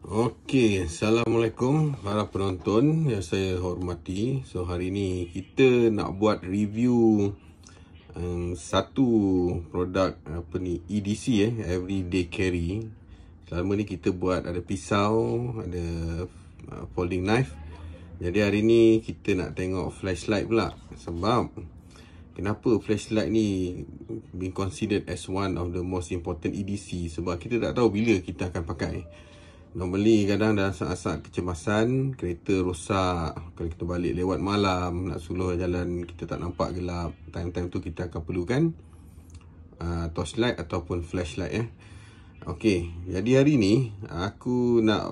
Okey, Assalamualaikum para penonton yang saya hormati. So hari ni kita nak buat review satu produk EDC everyday carry. Selama ni kita buat ada pisau, ada folding knife. Jadi hari ni kita nak tengok flashlight pula. Sebab kenapa flashlight ni being considered as one of the most important EDC? Sebab kita tak tahu bila kita akan pakai. Normally kadang dalam saat-saat kecemasan, kereta rosak, kalau kita balik lewat malam, nak suluh jalan kita tak nampak gelap, time-time tu kita akan perlukan torchlight ataupun flashlight Okey, jadi hari ni aku nak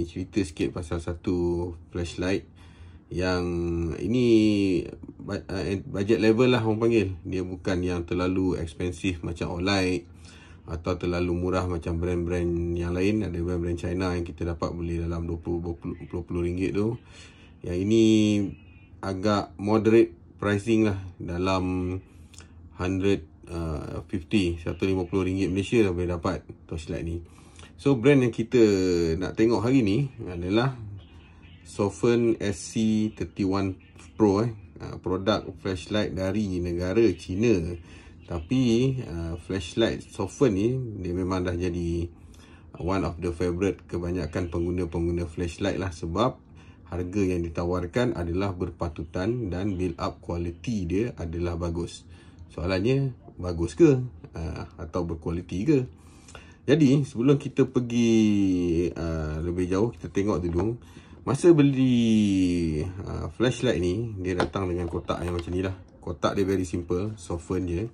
cerita sikit pasal satu flashlight yang ini budget level lah orang panggil. Dia bukan yang terlalu expensive macam Olight atau terlalu murah macam brand-brand yang lain. Ada brand-brand China yang kita dapat beli dalam 20 ringgit tu. Yang ini agak moderate pricing lah, dalam 150 ringgit Malaysia dah boleh dapat torchlight ni. So brand yang kita nak tengok hari ni adalah Zofen SC31 Pro produk flashlight dari negara China. Tapi flashlight Zofen ni dia memang dah jadi one of the favorite kebanyakan pengguna-pengguna flashlight lah. Sebab harga yang ditawarkan adalah berpatutan dan build up quality dia adalah bagus. Soalannya, bagus ke? Atau berkualiti ke? Jadi sebelum kita pergi lebih jauh, kita tengok dulu. Masa beli flashlight ni, dia datang dengan kotak yang macam ni lah. Kotak dia very simple, Zofen je.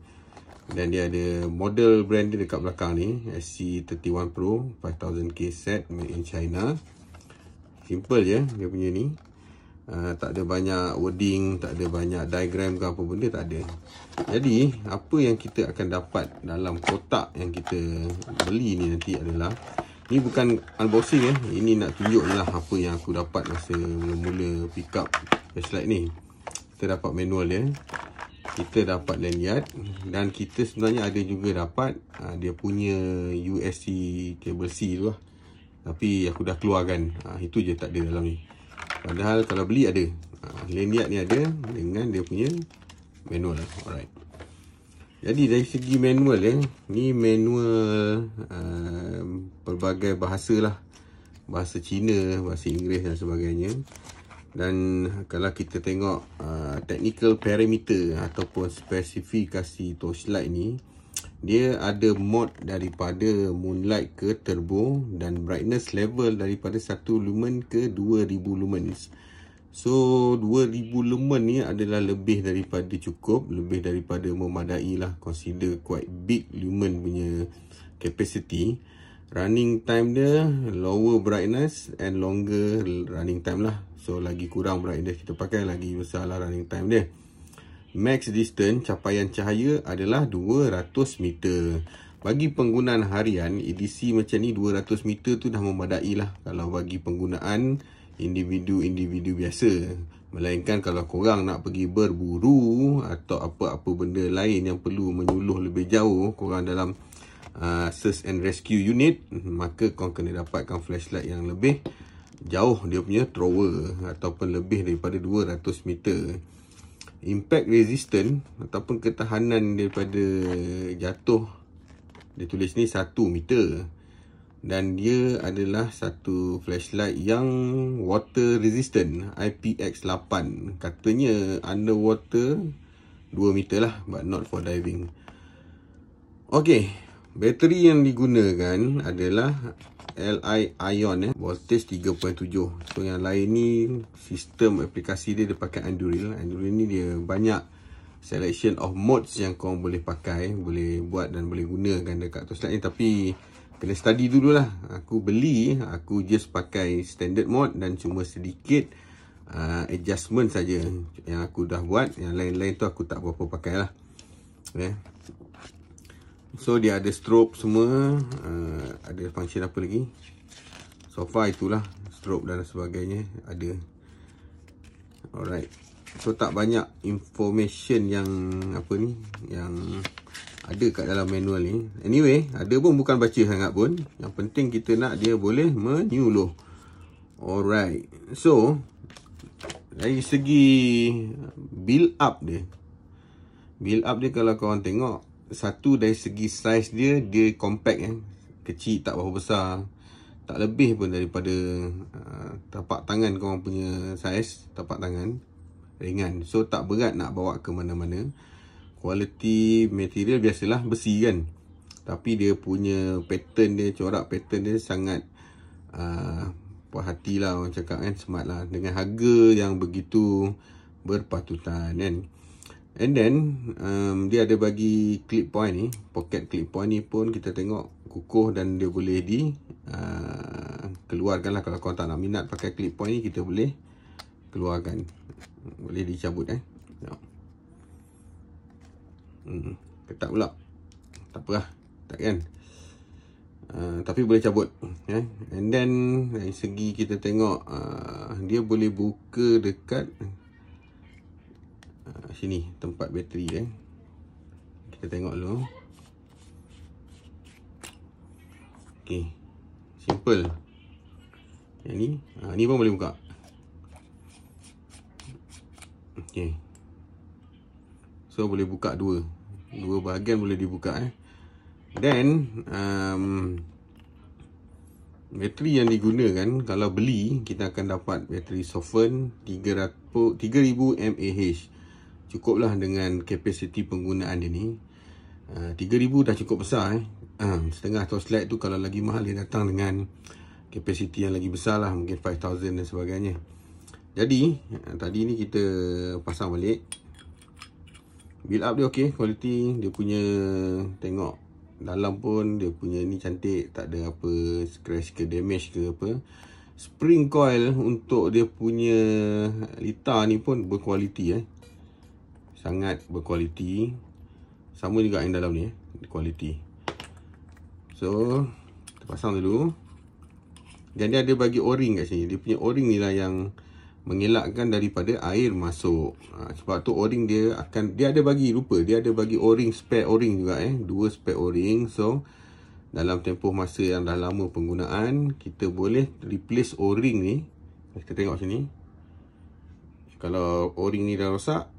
Dan dia ada model brand dia dekat belakang ni, SC31 Pro 5000K set, made in China. Simple je dia punya ni. Tak ada banyak wording, tak ada banyak diagram ke apa benda, tak ada. Jadi apa yang kita akan dapat dalam kotak yang kita beli ni nanti adalah, ni bukan unboxing ini nak tunjuk je lah apa yang aku dapat masa mula-mula pick up flashlight ni. Kita dapat manual dia, kita dapat lanyard, dan kita sebenarnya ada juga dapat dia punya USB cable C tu lah. Tapi aku dah keluarkan, itu je tak ada dalam ni. Padahal kalau beli ada, lanyard ni ada dengan dia punya manual. Alright. Jadi dari segi manual ni manual pelbagai bahasa lah. Bahasa Cina, bahasa Inggeris dan sebagainya. Dan kalau kita tengok technical parameter ataupun spesifikasi torchlight ni, dia ada mode daripada moonlight ke turbo dan brightness level daripada 1 lumen ke 2000 lumens. So 2000 lumen ni adalah lebih daripada cukup, lebih daripada memadai lah. Consider quite big lumen punya capacity. Running time dia lower brightness and longer running time lah. So lagi kurang brightness kita pakai, lagi besar lah running time dia. Max distance capaian cahaya adalah 200 meter. Bagi penggunaan harian EDC macam ni, 200 meter tu dah memadai lah kalau bagi penggunaan individu-individu biasa. Melainkan kalau korang nak pergi berburu atau apa-apa benda lain yang perlu menyuluh lebih jauh, korang dalam search and rescue unit, maka korang kena dapatkan flashlight yang lebih jauh dia punya thrower, ataupun lebih daripada 200 meter. Impact resistant ataupun ketahanan daripada jatuh, dia tulis ni 1 meter. Dan dia adalah satu flashlight yang water resistant, IPX8. Katanya underwater 2 meter lah, but not for diving. Okey, bateri yang digunakan adalah Li Ion voltage 3.7. So yang lain ni sistem aplikasi dia pakai Anduril. Anduril ni dia banyak selection of modes yang korang boleh pakai, boleh buat dan boleh gunakan dekat torchlight ni. Tapi kena study dulu lah. Aku beli, aku just pakai standard mode dan cuma sedikit adjustment saja yang aku dah buat. Yang lain-lain tu aku tak berapa pakai lah. So dia ada strobe semua, ada function apa lagi. So far itulah, strobe dan sebagainya ada. Alright. So tak banyak information yang apa ni, yang Ada kat dalam manual ni. Anyway, ada pun bukan baca sangat pun. Yang penting kita nak dia boleh menyuluh. Alright. So, dari segi build up dia. Build up dia kalau korang tengok, satu dari segi size dia, dia compact kecil, tak berapa besar. Tak lebih pun daripada tapak tangan korang punya size, tapak tangan. Ringan. So, tak berat nak bawa ke mana-mana. Kualiti material biasalah besi kan. Tapi dia punya pattern dia, corak pattern dia sangat puas hati lah orang cakap kan. Smart lah. Dengan harga yang begitu berpatutan kan. And then dia ada bagi clip point ni. Pocket clip point ni pun kita tengok kukuh dan dia boleh di keluarkan lah. Kalau korang tak nak minat pakai clip point ni, kita boleh keluarkan. Boleh dicabut ketat pula. Tak apalah, tak kan. Tapi boleh cabut And then dari segi kita tengok dia boleh buka dekat sini tempat bateri dia. Kita tengok dulu. Okay, simple. Yang ni ni pun boleh buka. Okay, so boleh buka dua bahagian boleh dibuka Then bateri yang digunakan, kalau beli kita akan dapat bateri Soften 3000 mAh. Cukuplah dengan kapasiti penggunaan dia ni. 3000 dah cukup besar setengah torchlight tu kalau lagi mahal dia datang dengan kapasiti yang lagi besar lah, mungkin 5000 dan sebagainya. Jadi tadi ni kita pasang balik. Build up dia okey, kualiti dia punya, tengok dalam pun dia punya ni cantik, tak ada apa scratch ke damage ke apa. Spring coil untuk dia punya litar ni pun berkualiti sangat berkualiti. Sama juga yang dalam ni kualiti. So kita pasang dulu. Dan dia ada bagi o-ring kat sini. Dia punya o-ring ni lah yang mengelakkan daripada air masuk. Sebab tu o-ring dia ada bagi, lupa, dia ada bagi o-ring, spare o-ring juga dua spare o-ring. So dalam tempoh masa yang dah lama penggunaan, kita boleh replace o-ring ni. Kita tengok sini. Kalau o-ring ni dah rosak,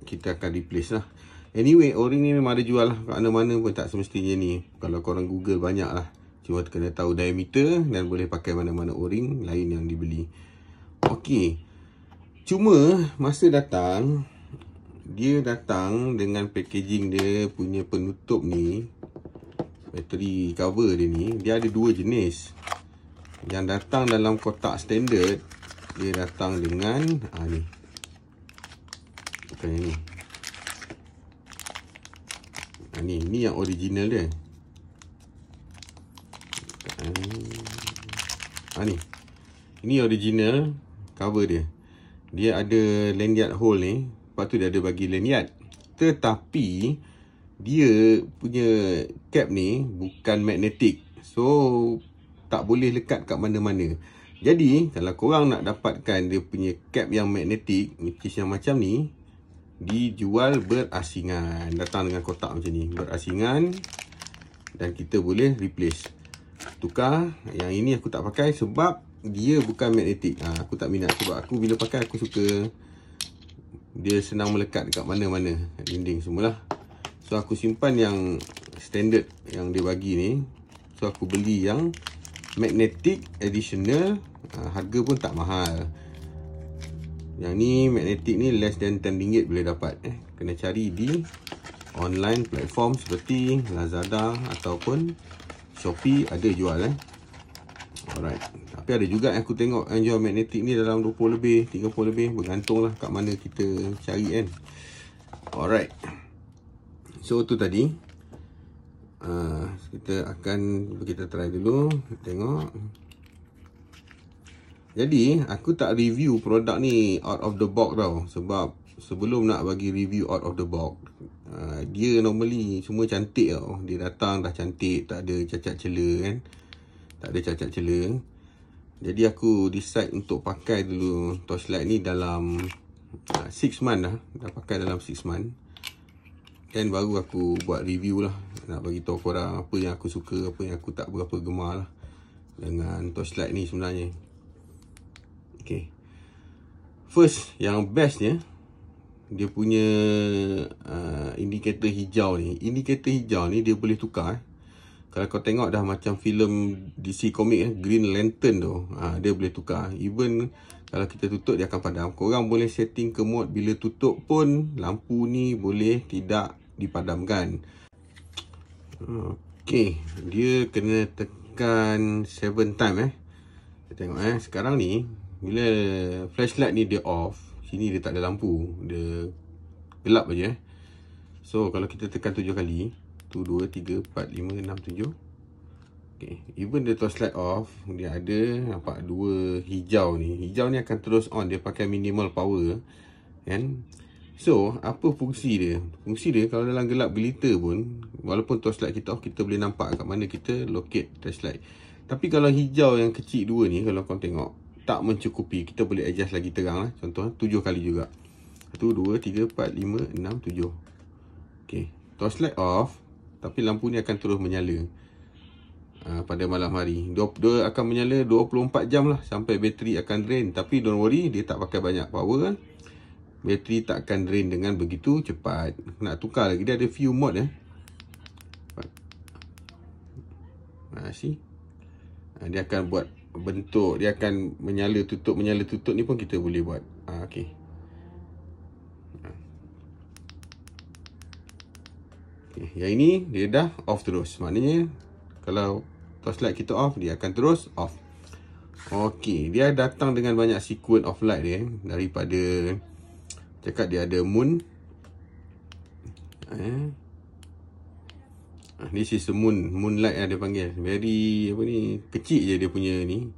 kita akan replace lah. Anyway, o-ring ni memang ada jual lah kat mana-mana pun, tak semestinya ni. Kalau korang Google banyak lah. Cuma kena tahu diameter dan boleh pakai mana-mana o-ring lain yang dibeli. Okey. Cuma masa datang, dia datang dengan packaging dia punya penutup ni. Bateri cover dia ni, dia ada dua jenis. Yang datang dalam kotak standard, dia datang dengan ni. Bukan yang ni. Ni yang original dia. Ni. Ini original cover dia. Dia ada lanyard hole ni. Lepas tu dia ada bagi lanyard. Tetapi dia punya cap ni bukan magnetic. So tak boleh lekat kat mana-mana. Jadi kalau korang nak dapatkan dia punya cap yang magnetic, which is yang macam ni, dijual berasingan. Datang dengan kotak macam ni, berasingan. Dan kita boleh replace, tukar. Yang ini aku tak pakai sebab dia bukan magnetic. Aku tak minat. Sebab aku bila pakai, aku suka dia senang melekat dekat mana-mana, dinding semualah. So aku simpan yang standard yang dia bagi ni. So aku beli yang magnetic additional. Harga pun tak mahal. Yang ni magnetic ni less than RM10 boleh dapat. Kena cari di online platform seperti Lazada ataupun Shopee, ada jual Alright. Tapi ada juga yang aku tengok yang jual magnetic ni dalam 20 lebih, 30 lebih, bergantung lah kat mana kita cari kan. Alright. So tu tadi. Kita try dulu, tengok. Jadi aku tak review produk ni out of the box tau. Sebab sebelum nak bagi review out of the box, dia normally semua cantik tau. Dia datang dah cantik, tak ada cacat cela kan. Tak ada cacat cela. Jadi aku decide untuk pakai dulu torchlight ni dalam 6 month dah. Dah pakai dalam 6 month. Kan baru aku buat review lah, nak bagi tahu korang apa yang aku suka, apa yang aku tak berapa gemar lah dengan torchlight ni sebenarnya. Okay, first, yang bestnya dia punya indikator hijau ni. Indikator hijau ni dia boleh tukar. Kalau kau tengok dah macam filem DC Comics Green Lantern tu, dia boleh tukar. Even kalau kita tutup dia akan padam. Korang boleh setting ke mode bila tutup pun lampu ni boleh tidak dipadamkan. Okay, dia kena tekan 7 time Kita tengok sekarang ni bila flashlight ni dia off, sini dia tak ada lampu, dia gelap aja. So kalau kita tekan 7 kali, 1, 2, 3, 4, 5, 6, 7. Okay, even the torchlight off, dia ada nampak 2 hijau ni. Hijau ni akan terus on, dia pakai minimal power kan. So, apa fungsi dia? Fungsi dia kalau dalam gelap gelita pun, walaupun torchlight kita off, kita boleh nampak kat mana kita locate torchlight. Tapi kalau hijau yang kecil 2 ni, kalau kau tengok, tak mencukupi. Kita boleh adjust lagi terang lah. Contoh 7 kali juga. 1, 2, 3, 4, 5, 6, 7. Okay, torchlight off, tapi lampu ni akan terus menyala pada malam hari. Dia akan menyala 24 jam lah sampai bateri akan drain. Tapi don't worry, dia tak pakai banyak power kan. Bateri tak akan drain dengan begitu cepat. Nak tukar lagi, dia ada few mode see? Dia akan buat bentuk, dia akan menyala tutup ni pun kita boleh buat. Okay. Yang ini dia dah off terus. Maknanya kalau torchlight kita off, dia akan terus off. Okay, dia datang dengan banyak sequence of light dia. Daripada cakap dia ada moon. This is the moonlight dia panggil. Very kecil je dia punya ni.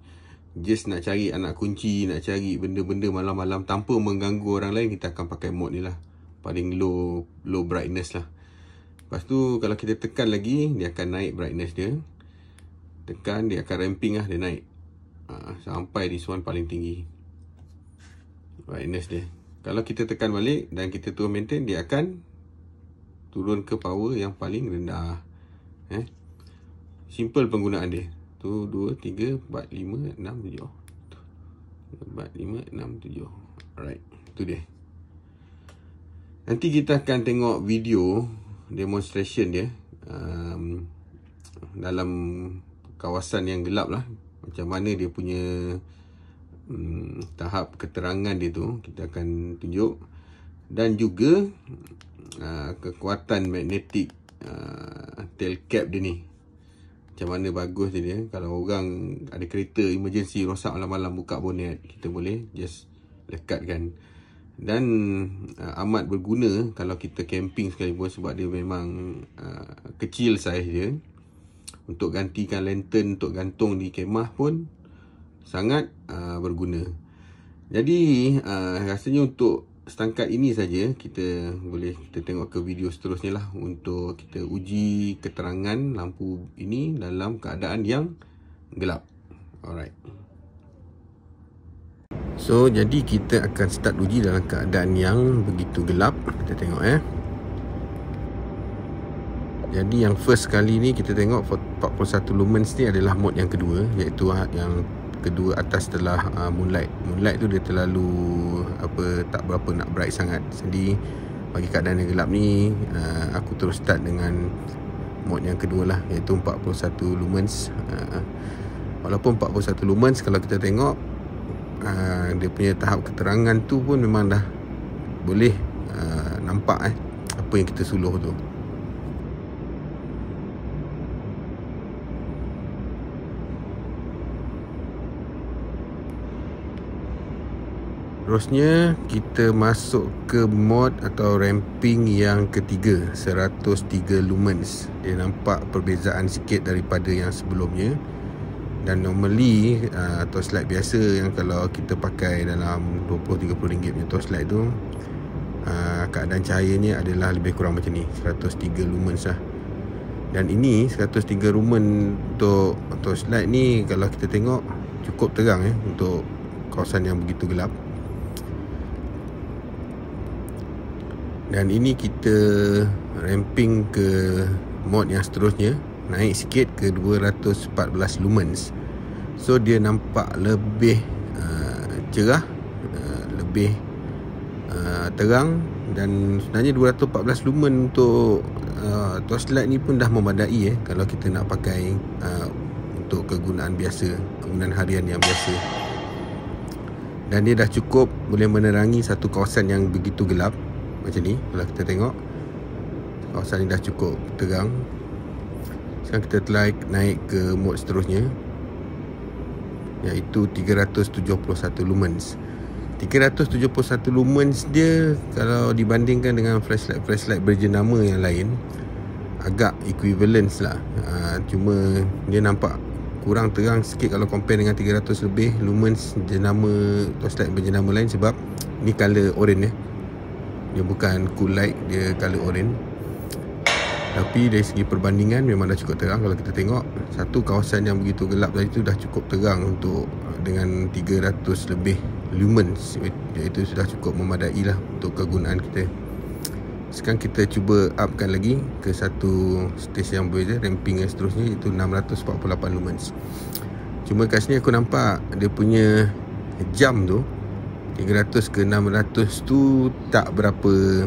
Just nak cari anak kunci, nak cari benda-benda malam-malam tanpa mengganggu orang lain, kita akan pakai mode ni lah. Paling low brightness lah. Lepas tu kalau kita tekan lagi, dia akan naik brightness dia. Tekan, dia akan ramping lah, dia naik sampai this one paling tinggi brightness dia. Kalau kita tekan balik dan kita turun maintain, dia akan turun ke power yang paling rendah. Simple penggunaan dia. 1, 2, 3, 4, 5, 6, 7. 4, 5, 6, 7. Alright, tu dia. Nanti kita akan tengok video demonstration dia dalam kawasan yang gelap lah. Macam mana dia punya tahap keterangan dia tu, kita akan tunjuk. Dan juga kekuatan magnetic tail cap dia ni, macam mana bagus dia. Kalau orang ada kereta emergency rosak malam-malam, buka bonet, kita boleh just lekatkan. Dan amat berguna kalau kita camping sekalipun, sebab dia memang kecil saiz dia. Untuk gantikan lantern, untuk gantung di kemah pun sangat berguna. Jadi rasanya untuk setakat ini saja kita tengok ke video seterusnya lah, untuk kita uji keterangan lampu ini dalam keadaan yang gelap. Alright. So jadi kita akan start uji dalam keadaan yang begitu gelap. Kita tengok Jadi yang first kali ni kita tengok 41 lumens ni adalah mode yang kedua, iaitu yang kedua atas setelah moonlight. Moonlight tu dia terlalu tak berapa nak bright sangat. Jadi bagi keadaan yang gelap ni, aku terus start dengan mode yang kedua lah, iaitu 41 lumens. Walaupun 41 lumens, kalau kita tengok dia punya tahap keterangan tu pun memang dah boleh nampak apa yang kita suluh tu. Terusnya kita masuk ke mode atau ramping yang ketiga, 103 lumens. Dia nampak perbezaan sikit daripada yang sebelumnya. Dan normally torchlight biasa yang kalau kita pakai dalam 20-30 ringgit punya torchlight tu, keadaan cahayanya adalah lebih kurang macam ni, 103 lumens lah. Dan ini 103 lumen untuk torchlight ni, kalau kita tengok cukup terang untuk kawasan yang begitu gelap. Dan ini kita ramping ke mode yang seterusnya, naik sikit ke 214 lumens. So dia nampak lebih cerah, lebih terang. Dan sebenarnya 214 lumen untuk torchlight ni pun dah memadai kalau kita nak pakai untuk kegunaan biasa, kegunaan harian yang biasa. Dan dia dah cukup boleh menerangi satu kawasan yang begitu gelap. Macam ni, kalau kita tengok kawasan ni dah cukup terang. Sekarang kita try naik ke mode seterusnya, iaitu 371 lumens. 371 lumens dia kalau dibandingkan dengan flashlight berjenama yang lain agak equivalent lah. Cuma dia nampak kurang terang sikit kalau compare dengan 300 lebih lumens jenama torchlight berjenama lain, sebab ni color orange dia bukan cool light, dia color orange. Tapi dari segi perbandingan memang dah cukup terang. Kalau kita tengok satu kawasan yang begitu gelap tadi tu dah cukup terang untuk dengan 300 lebih lumens, iaitu sudah cukup memadai lah untuk kegunaan kita. Sekarang kita cuba upkan lagi ke satu stage yang berbeza, ramping yang seterusnya, iaitu 648 lumens. Cuma kat sini aku nampak dia punya jam tu 300 ke 600 tu tak berapa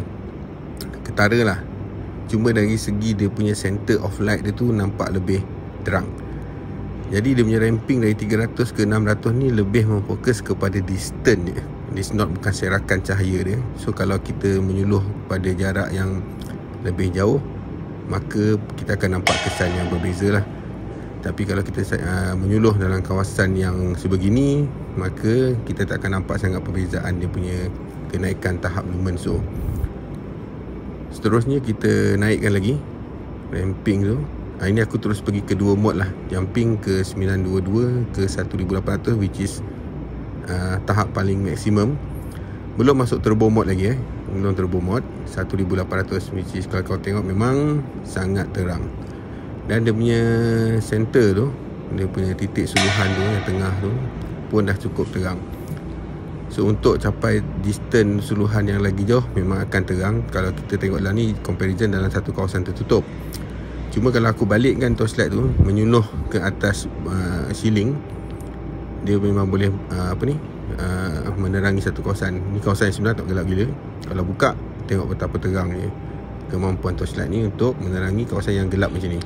ketara lah. Cuma dari segi dia punya center of light dia tu nampak lebih terang. Jadi dia punya ramping dari 300 ke 600 ni lebih memfokus kepada distance dia. This not bukan serakan cahaya dia. So kalau kita menyuluh pada jarak yang lebih jauh, maka kita akan nampak kesan yang berbeza lah. Tapi kalau kita menyuluh dalam kawasan yang sebegini, maka kita tak akan nampak sangat perbezaan dia punya kenaikan tahap lumen. So seterusnya kita naikkan lagi ramping tu. Ini aku terus pergi ke dua mode lah, jumping ke 922 ke 1800, which is tahap paling maksimum. Belum masuk turbo mode lagi belum turbo mode 1800, which is kalau kau tengok memang sangat terang. Dan dia punya center tu, dia punya titik suluhan tu yang tengah tu pun dah cukup terang. So untuk capai distance suluhan yang lagi jauh memang akan terang. Kalau kita tengok dalam ni comparison dalam satu kawasan tertutup. Cuma kalau aku balikkan torchlight tu menyuluh ke atas ceiling, dia memang boleh menerangi satu kawasan. Ni kawasan yang sebenarnya tak gelap gila. Kalau buka, tengok betapa terangnya kemampuan torchlight ni untuk menerangi kawasan yang gelap macam ni.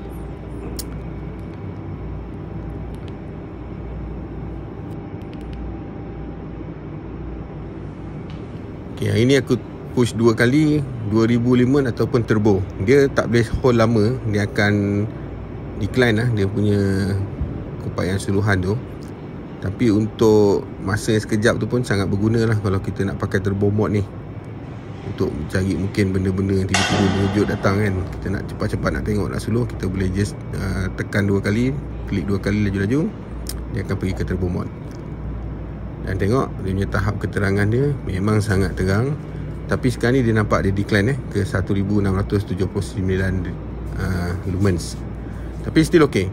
Okay, hari ni aku push 2 kali 2000 lumen ataupun turbo. Dia tak boleh hold lama, dia akan decline lah dia punya keupayaan suluhan tu. Tapi untuk masa yang sekejap tu pun sangat berguna lah kalau kita nak pakai turbo mode ni, untuk cari mungkin benda-benda yang tiba-tiba mewujud datang kan. Kita nak cepat-cepat nak tengok nak suluh, kita boleh just tekan 2 kali, klik 2 kali laju-laju, dia akan pergi ke turbo mode. Dan tengok dia punya tahap keterangan dia memang sangat terang. Tapi sekarang ni dia nampak dia decline ke 1679 lumens. Tapi still okay.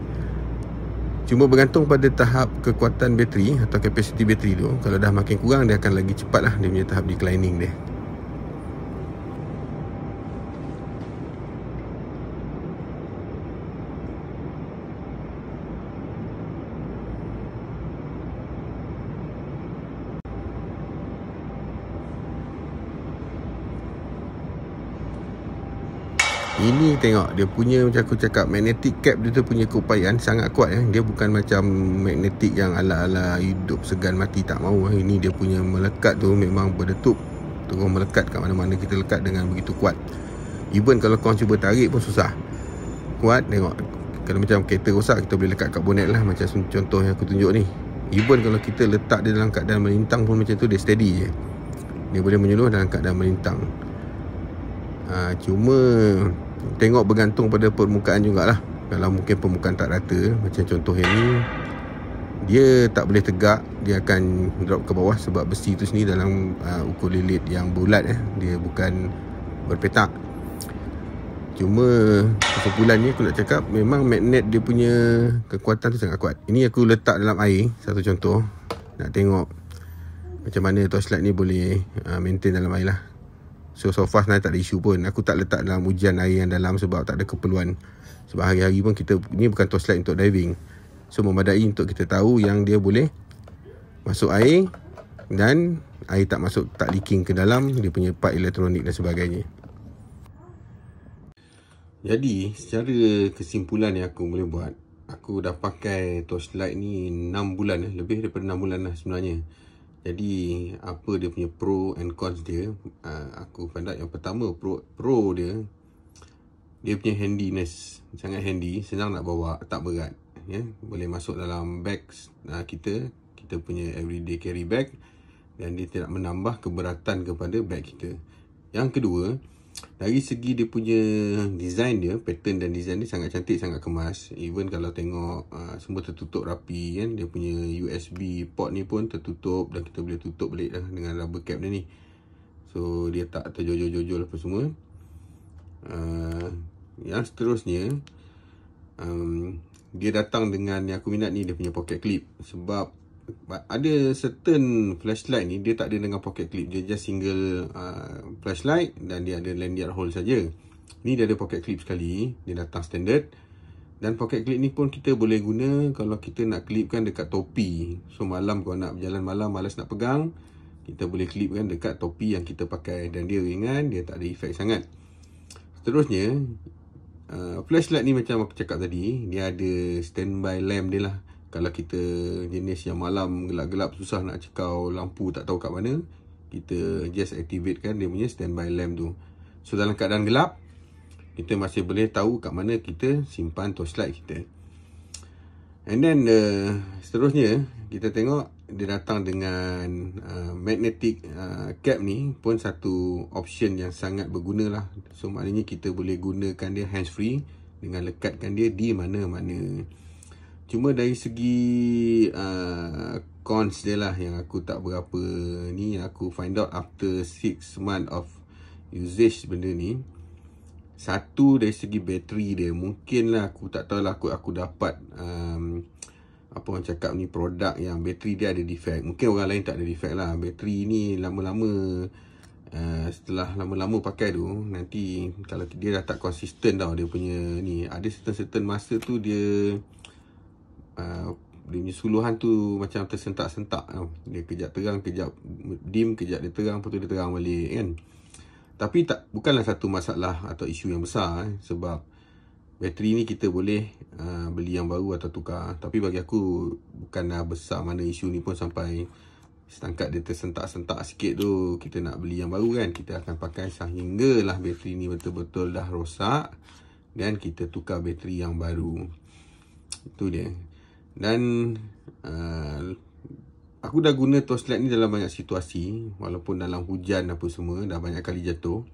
Cuma bergantung pada tahap kekuatan bateri atau kapasiti bateri tu. Kalau dah makin kurang, dia akan lagi cepat lah dia punya tahap declining dia. Ini tengok dia punya, macam aku cakap, magnetic cap dia tu punya keupayaan sangat kuat Dia bukan macam magnetik yang ala-ala hidup segan mati tak mau Ini dia punya melekat tu memang berdetup, terus melekat kat mana-mana kita lekat dengan begitu kuat. Even kalau kau cuba tarik pun susah. Kuat, tengok. Kalau macam kereta rosak, kita boleh lekat kat bonet lah, macam contoh yang aku tunjuk ni. Even kalau kita letak dia dalam keadaan melintang pun macam tu, dia steady je. Dia boleh menyuluh dalam keadaan melintang. Cuma tengok bergantung pada permukaan jugalah. Kalau mungkin permukaan tak rata, macam contoh yang ni, dia tak boleh tegak, dia akan drop ke bawah sebab besi tu sendiri dalam ukur lilit yang bulat dia bukan berpetak. Cuma kesimpulannya aku nak cakap, memang magnet dia punya kekuatan tu sangat kuat. Ini aku letak dalam air, satu contoh. Nak tengok macam mana torchlight ni boleh maintain dalam air lah. So far sebenarnya tak ada isu pun. Aku tak letak dalam hujan air yang dalam sebab tak ada keperluan. Sebab hari-hari pun kita, ni bukan torchlight untuk diving. So memadai untuk kita tahu yang dia boleh masuk air dan air tak masuk, tak leaking ke dalam dia punya part elektronik dan sebagainya. Jadi secara kesimpulan yang aku boleh buat, aku dah pakai torchlight ni 6 bulan, lebih daripada 6 bulan lah sebenarnya. Jadi apa dia punya pro and cons dia, aku find out yang pertama, pro dia punya handiness, sangat handy, senang nak bawa, tak berat ya. Boleh masuk dalam bags kita punya everyday carry bag, dan dia tidak menambah keberatan kepada bag kita. Yang kedua, dari segi dia punya design dia, pattern dan design dia sangat cantik, sangat kemas. Even kalau tengok semua tertutup rapi kan. Dia punya USB port ni pun tertutup, dan kita boleh tutup balik lah dengan rubber cap dia ni. So dia tak terjojol-jojol apa semua. Yang seterusnya, dia datang dengan yang aku minat ni, dia punya pocket clip. Sebab ada certain flashlight ni dia tak ada dengan pocket clip, dia just single flashlight dan dia ada lanyard hole saja. Ni dia ada pocket clip sekali, dia datang standard. Dan pocket clip ni pun kita boleh guna kalau kita nak clipkan dekat topi. So malam kalau nak berjalan malam, malas nak pegang, kita boleh clipkan dekat topi yang kita pakai, dan dia ringan, dia tak ada efek sangat. Seterusnya, flashlight ni macam aku cakap tadi, dia ada standby lamp dia lah. Kalau kita jenis yang malam gelap-gelap susah nak cekau lampu, tak tahu kat mana, kita just activate kan dia punya standby lamp tu. So dalam keadaan gelap, kita masih boleh tahu kat mana kita simpan torchlight kita. And then seterusnya, kita tengok dia datang dengan magnetic cap ni pun satu option yang sangat berguna lah. So maknanya kita boleh gunakan dia hands free dengan lekatkan dia di mana-mana. Cuma dari segi cons dia lah yang aku tak berapa ni, aku find out after 6 month of usage benda ni. Satu, dari segi bateri dia, mungkin lah aku tak tahu lah, aku dapat apa orang cakap ni, produk yang bateri dia ada defect. Mungkin orang lain tak ada defect lah. Bateri ni lama-lama setelah lama-lama pakai tu, nanti kalau dia dah tak konsisten tau dia punya ni, ada certain masa tu dia punya suluhan tu macam tersentak-sentak tau. Dia kejap terang, kejap dim, kejap dia terang, lepas tu dia terang balik kan. Tapi bukanlah satu masalah atau isu yang besar sebab bateri ni kita boleh beli yang baru atau tukar. Tapi bagi aku bukanlah besar mana isu ni pun, sampai setakat dia tersentak-sentak sikit tu kita nak beli yang baru kan. Kita akan pakai sehinggalah bateri ni betul-betul dah rosak dan kita tukar bateri yang baru. Itu dia. Dan aku dah guna torchlight ni dalam banyak situasi, walaupun dalam hujan apa semua, dah banyak kali jatuh.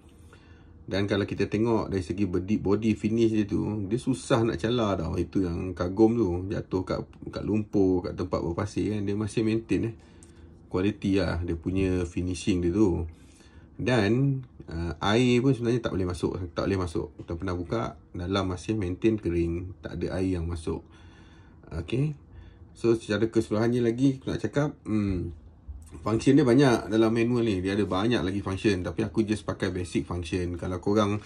Dan kalau kita tengok dari segi body finish dia tu, dia susah nak calar tau. Itu yang kagum tu, jatuh kat lumpur, kat tempat berpasir kan, dia masih maintain quality lah dia punya finishing dia tu. Dan air pun sebenarnya tak boleh masuk. Kita pernah buka, dalam masih maintain kering, tak ada air yang masuk. Okay, so secara keseluruhannya lagi aku nak cakap, function dia banyak dalam manual ni. Dia ada banyak lagi function, tapi aku just pakai basic function. Kalau korang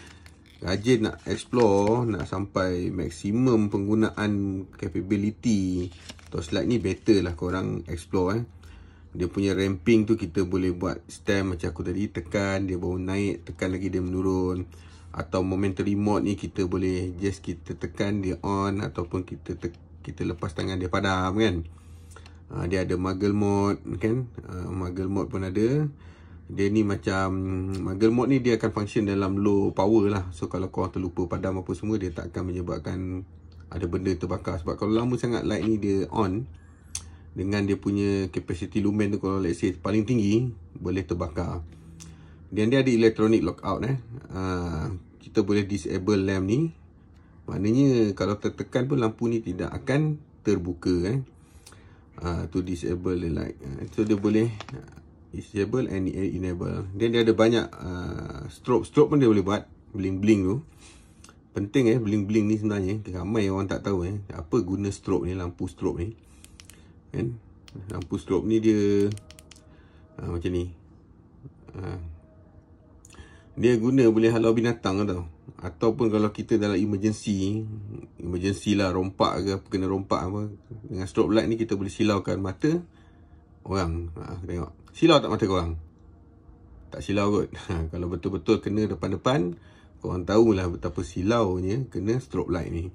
rajin nak explore, nak sampai maksimum penggunaan capability torchlight ni, better lah korang explore Dia punya ramping tu kita boleh buat stem macam aku tadi, tekan dia baru naik, tekan lagi dia menurun. Atau momentary mode ni kita boleh just kita tekan dia on, ataupun kita lepas tangan dia padam kan. Dia ada muggle mode kan, muggle mode pun ada. Dia ni macam muggle mode ni dia akan function dalam low power lah. So kalau korang terlupa padam apa semua, dia tak akan menyebabkan ada benda terbakar. Sebab kalau lama sangat light ni dia on, dengan dia punya capacity lumen tu, kalau let's say paling tinggi, boleh terbakar. Dan dia ada electronic lockout kita boleh disable lamp ni. Maknanya kalau tertekan pun lampu ni tidak akan terbuka to disable the light. So dia boleh disable and enable. Dan dia ada banyak strobe pun dia boleh buat, bling-bling tu. Penting bling-bling ni sebenarnya. Ramai orang tak tahu apa guna strobe ni, lampu strobe ni. Kan? Lampu strobe ni dia macam ni. Dia guna boleh halau binatang tau. Ataupun kalau kita dalam emergency lah, rompak ke apa, kena rompak apa, dengan strobe light ni kita boleh silaukan mata orang. Tengok, silau tak mata korang? Tak silau kot. Kalau betul-betul kena depan-depan, korang tahulah betapa silaunya kena strobe light ni.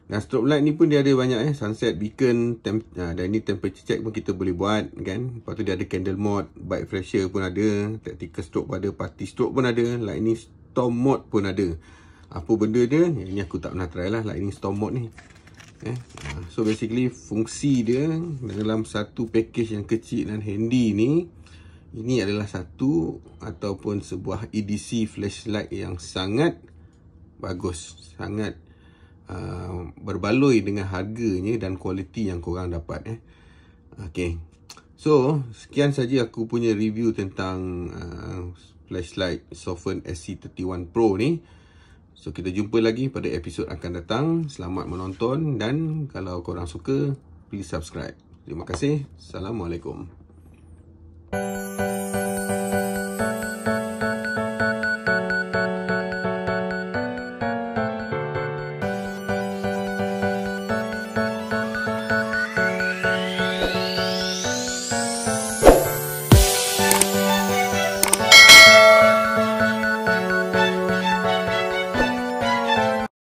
Dan strobe light ni pun dia ada banyak sunset beacon, dan ni temperature check pun kita boleh buat kan. Lepas tu dia ada candle mode, bike flasher pun ada, tactical strobe pun ada, party strobe pun ada, lightning storm mode pun ada. Apa benda dia? Yang ni aku tak pernah try lah, lightning storm mode ni. So basically fungsi dia dalam satu package yang kecil dan handy ni, ini adalah satu ataupun sebuah EDC flashlight yang sangat bagus, sangat berbaloi dengan harganya dan kualiti yang korang dapat. Okay, so sekian saja aku punya review tentang flashlight Sofirn SC31 Pro ni. So kita jumpa lagi pada episod akan datang. Selamat menonton, dan kalau korang suka, please subscribe. Terima kasih. Assalamualaikum.